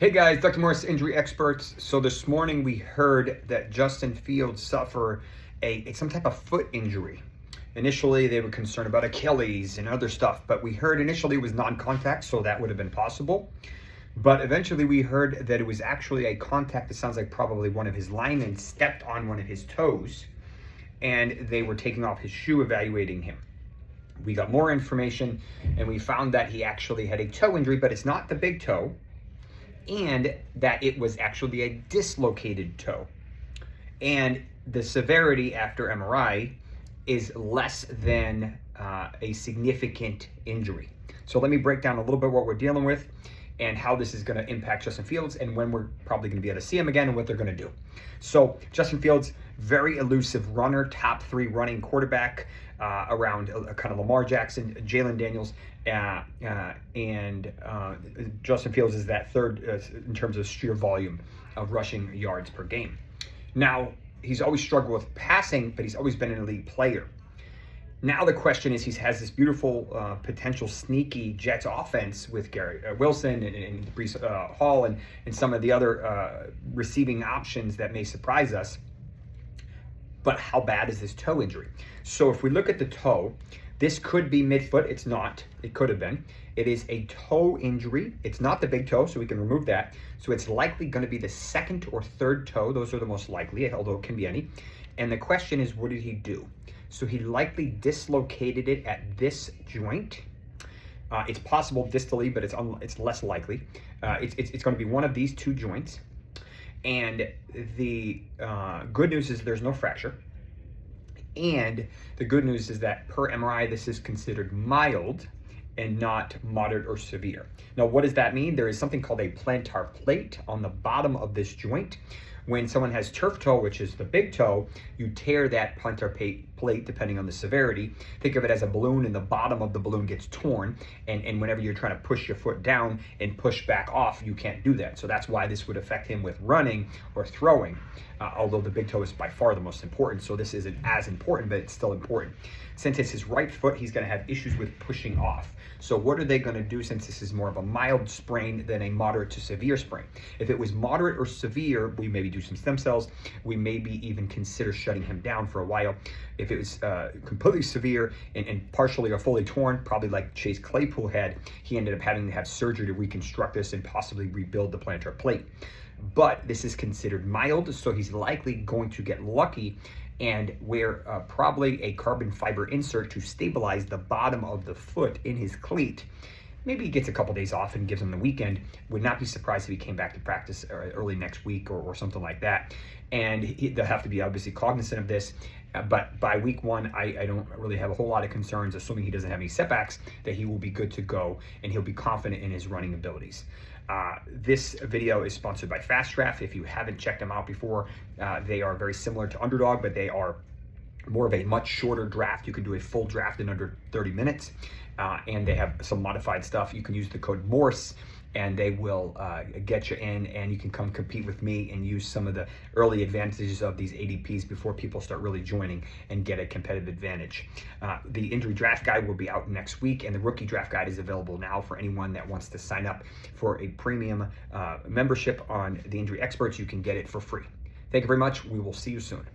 Hey guys, Dr. Morse, injury experts. So this morning we heard that Justin Fields suffered some type of foot injury. Initially, they were concerned about Achilles and other stuff, but we heard initially it was non-contact, so that would have been possible. But eventually we heard that it was actually a contact. It sounds like probably one of his linemen stepped on one of his toes, and they were taking off his shoe, evaluating him. We got more information, and we found that he actually had a toe injury, but it's not the big toe, and that it was actually a dislocated toe. And the severity after MRI is less than a significant injury. So let me break down a little bit what we're dealing with and how this is going to impact Justin Fields and when we're probably going to be able to see him again and what they're going to do. So Justin Fields, very elusive runner, top 3 running quarterback around kind of Lamar Jackson, Jalen Daniels, and Justin Fields is that third in terms of sheer volume of rushing yards per game. Now, he's always struggled with passing, but he's always been an elite player. Now the question is, he has this beautiful potential sneaky Jets offense with Gary Wilson and Breece Hall and some of the other receiving options that may surprise us. But how bad is this toe injury? So if we look at the toe, this could be midfoot. It's not. It could have been. It is a toe injury. It's not the big toe, so we can remove that. So it's likely going to be the second or third toe. Those are the most likely, although it can be any. And the question is, what did he do? So he likely dislocated it at this joint. It's possible distally, but it's less likely. It's going to be one of these two joints. And the good news is there's no fracture. And the good news is that per MRI, this is considered mild and not moderate or severe. Now, what does that mean? There is something called a plantar plate on the bottom of this joint. When someone has turf toe, which is the big toe, you tear that plantar plate depending on the severity. Think of it as a balloon, and the bottom of the balloon gets torn. And whenever you're trying to push your foot down and push back off, you can't do that. So that's why this would affect him with running or throwing, although the big toe is by far the most important. So this isn't as important, but it's still important. Since it's his right foot, he's going to have issues with pushing off. So what are they going to do, since this is more of a mild sprain than a moderate to severe sprain? If it was moderate or severe, we maybe do some stem cells. We maybe even consider shutting him down for a while. If it was completely severe and partially or fully torn, probably like Chase Claypool had, he ended up having to have surgery to reconstruct this and possibly rebuild the plantar plate. But this is considered mild, so he's likely going to get lucky and wear probably a carbon fiber insert to stabilize the bottom of the foot in his cleat. Maybe he gets a couple days off and gives him the weekend. Would not be surprised if he came back to practice early next week or something like that. And they'll have to be obviously cognizant of this. But by week 1, I don't really have a whole lot of concerns, assuming he doesn't have any setbacks, that he will be good to go and he'll be confident in his running abilities. This video is sponsored by Fast Draft. If you haven't checked them out before, they are very similar to Underdog, but they are more of a much shorter draft. You can do a full draft in under 30 minutes, and they have some modified stuff. You can use the code Morse, and they will get you in, and you can come compete with me and use some of the early advantages of these ADPs before people start really joining and get a competitive advantage. The injury draft guide will be out next week, and the rookie draft guide is available now for anyone that wants to sign up for a premium membership on the Injury Experts. You can get it for free. Thank you very much. We will see you soon.